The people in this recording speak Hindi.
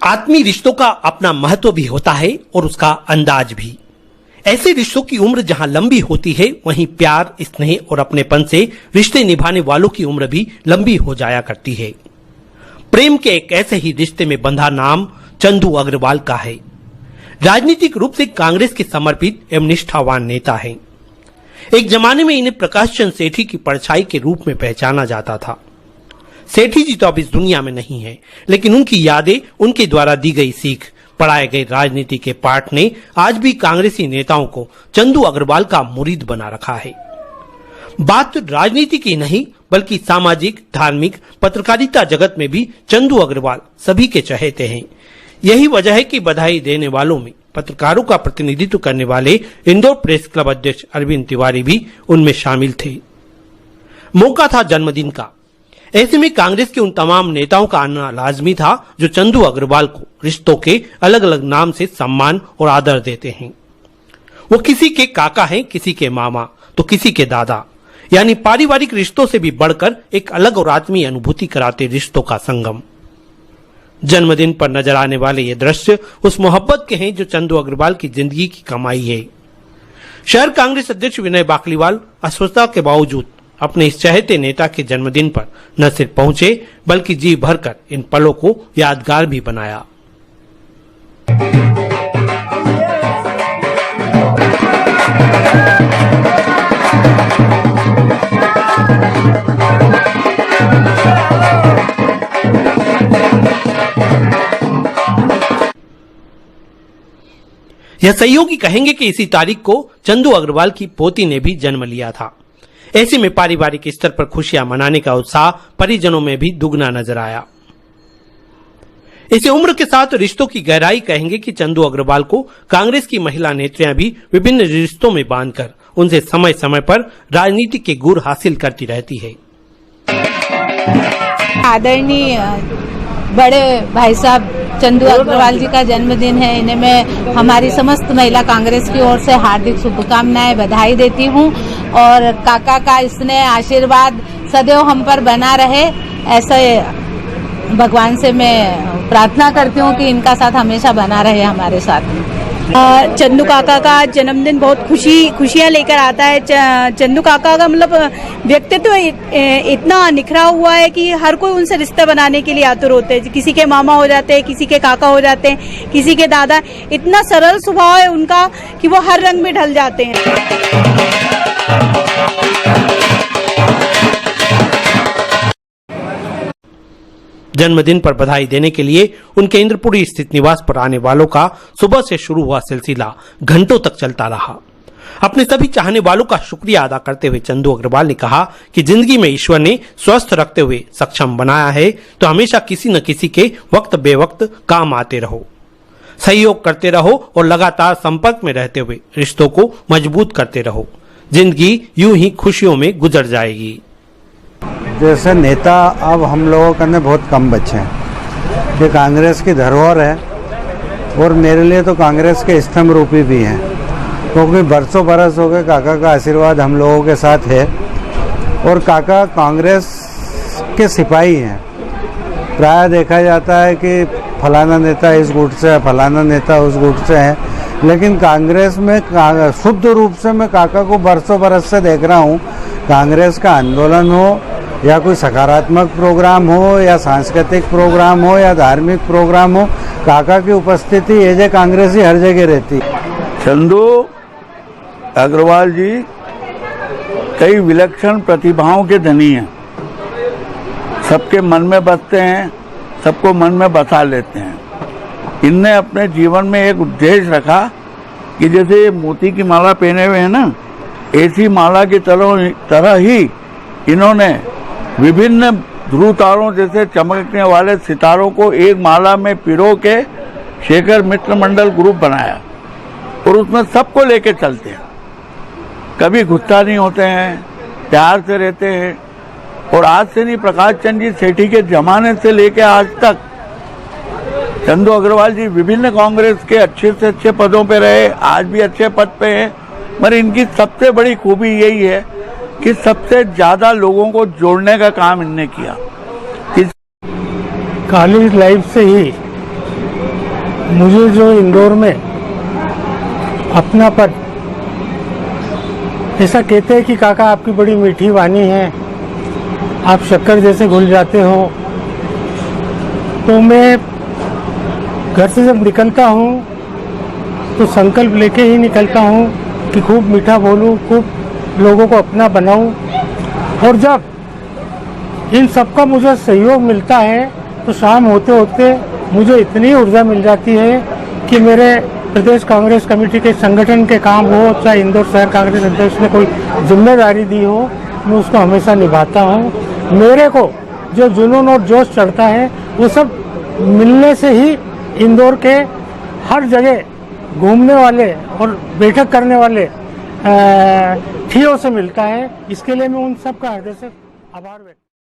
आत्मीय रिश्तों का अपना महत्व भी होता है और उसका अंदाज भी। ऐसे रिश्तों की उम्र जहां लंबी होती है, वहीं प्यार, स्नेह और अपनेपन से रिश्ते निभाने वालों की उम्र भी लंबी हो जाया करती है। प्रेम के एक ऐसे ही रिश्ते में बंधा नाम चंदू अग्रवाल का है। राजनीतिक रूप से कांग्रेस के समर्पित एवं निष्ठावान नेता हैं। एक जमाने में इन्हें प्रकाश चंद सेठी की परछाई के रूप में पहचाना जाता था। सेठी जी तो अब इस दुनिया में नहीं है, लेकिन उनकी यादें, उनके द्वारा दी गई सीख, पढ़ाए गए राजनीति के पाठ ने आज भी कांग्रेसी नेताओं को चंदू अग्रवाल का मुरीद बना रखा है। बात राजनीति की नहीं, बल्कि सामाजिक, धार्मिक, पत्रकारिता जगत में भी चंदू अग्रवाल सभी के चहेते हैं। यही वजह है कि बधाई देने वालों में पत्रकारों का प्रतिनिधित्व करने वाले इंदौर प्रेस क्लब अध्यक्ष अरविंद तिवारी भी उनमें शामिल थे। मौका था जन्मदिन का। ऐसे में कांग्रेस के उन तमाम नेताओं का आना लाजमी था जो चंदू अग्रवाल को रिश्तों के अलग अलग नाम से सम्मान और आदर देते हैं। वो किसी के काका हैं, किसी के मामा तो किसी के दादा, यानी पारिवारिक रिश्तों से भी बढ़कर एक अलग और आत्मीय अनुभूति कराते रिश्तों का संगम। जन्मदिन पर नजर आने वाले ये दृश्य उस मोहब्बत के हैं जो चंदू अग्रवाल की जिंदगी की कमाई है। शहर कांग्रेस अध्यक्ष विनय बाकलीवाल अस्वस्थता के बावजूद अपने इस चहेते नेता के जन्मदिन पर न सिर्फ पहुंचे, बल्कि जी भरकर इन पलों को यादगार भी बनाया। यह सहयोगी कहेंगे कि इसी तारीख को चंदू अग्रवाल की पोती ने भी जन्म लिया था। ऐसे में पारिवारिक स्तर पर खुशियां मनाने का उत्साह परिजनों में भी दुगना नजर आया। इसे उम्र के साथ रिश्तों की गहराई कहेंगे कि चंदू अग्रवाल को कांग्रेस की महिला नेत्रियां भी विभिन्न रिश्तों में बांधकर उनसे समय समय पर राजनीति के गुर हासिल करती रहती है। आदरणीय बड़े भाई साहब चंदू अग्रवाल जी का जन्मदिन है। इन्हें मैं हमारी समस्त महिला कांग्रेस की ओर से हार्दिक शुभकामनाएं, बधाई देती हूं और काका का स्नेह, आशीर्वाद सदैव हम पर बना रहे, ऐसे भगवान से मैं प्रार्थना करती हूं कि इनका साथ हमेशा बना रहे हमारे साथ। चंदू काका का जन्मदिन बहुत खुशियां लेकर आता है। चंदू काका का मतलब व्यक्तित्व इतना निखरा हुआ है कि हर कोई उनसे रिश्ता बनाने के लिए आतुर होते हैं। किसी के मामा हो जाते हैं, किसी के काका हो जाते हैं, किसी के दादा। इतना सरल स्वभाव है उनका कि वो हर रंग में ढल जाते हैं। जन्मदिन पर बधाई देने के लिए उनके इंद्रपुरी स्थित निवास पर आने वालों का सुबह से शुरू हुआ सिलसिला घंटों तक चलता रहा। अपने सभी चाहने वालों का शुक्रिया अदा करते हुए चंदू अग्रवाल ने कहा कि जिंदगी में ईश्वर ने स्वस्थ रखते हुए सक्षम बनाया है, तो हमेशा किसी न किसी के वक्त बेवक्त काम आते रहो, सहयोग करते रहो और लगातार संपर्क में रहते हुए रिश्तों को मजबूत करते रहो। जिंदगी यूं ही खुशियों में गुजर जाएगी। जैसे नेता अब हम लोगों के अंदर बहुत कम बचे हैं। ये कांग्रेस की धरोहर है और मेरे लिए तो कांग्रेस के स्तंभ रूपी भी हैं, क्योंकि बरसों बरस हो गए काका का आशीर्वाद हम लोगों के साथ है और काका कांग्रेस के सिपाही हैं। प्राय देखा जाता है कि फलाना नेता इस गुट से है, फलाना नेता उस गुट से है, लेकिन कांग्रेस में शुद्ध रूप से मैं काका को बरसों बरस से देख रहा हूँ। कांग्रेस का आंदोलन हो या कोई सकारात्मक प्रोग्राम हो या सांस्कृतिक प्रोग्राम हो या धार्मिक प्रोग्राम हो, काका की उपस्थिति एजे कांग्रेसी हर जगह रहती। चंदू अग्रवाल जी कई विलक्षण प्रतिभाओं के धनी हैं। सबके मन में बसते हैं, सबको मन में बसा लेते हैं। इनने अपने जीवन में एक उद्देश्य रखा कि जैसे ये मोती की माला पहने हुए हैं ना, ऐसी माला की तरह ही इन्होंने विभिन्न ध्रुव तारों जैसे चमकने वाले सितारों को एक माला में पिरो के शेखर मित्र मंडल ग्रुप बनाया और उसमें सबको लेके चलते हैं। कभी गुस्सा नहीं होते हैं, प्यार से रहते हैं। और आज से नहीं, प्रकाश चंद जी सेठी के जमाने से लेके आज तक चंदू अग्रवाल जी विभिन्न कांग्रेस के अच्छे से अच्छे पदों पे रहे, आज भी अच्छे पद पे हैं। मगर इनकी सबसे बड़ी खूबी यही है कि सबसे ज्यादा लोगों को जोड़ने का काम इनने किया। कॉलेज लाइफ से ही मुझे जो इंदौर में अपनापन, ऐसा कहते हैं कि काका आपकी बड़ी मीठी वाणी है, आप शक्कर जैसे घुल जाते हो। तो मैं घर से जब निकलता हूँ तो संकल्प लेके ही निकलता हूँ कि खूब मीठा बोलूँ, खूब लोगों को अपना बनाऊँ। और जब इन सबका मुझे सहयोग मिलता है तो शाम होते होते मुझे इतनी ऊर्जा मिल जाती है कि मेरे प्रदेश कांग्रेस कमेटी के संगठन के काम हो, चाहे इंदौर शहर कांग्रेस अध्यक्ष ने कोई जिम्मेदारी दी हो, मैं उसको हमेशा निभाता हूँ। मेरे को जो जुनून और जोश चढ़ता है वो सब मिलने से ही इंदौर के हर जगह घूमने वाले और बैठक करने वाले ठियों से मिलता है। इसके लिए मैं उन सब का हृदय से आभार व्यक्त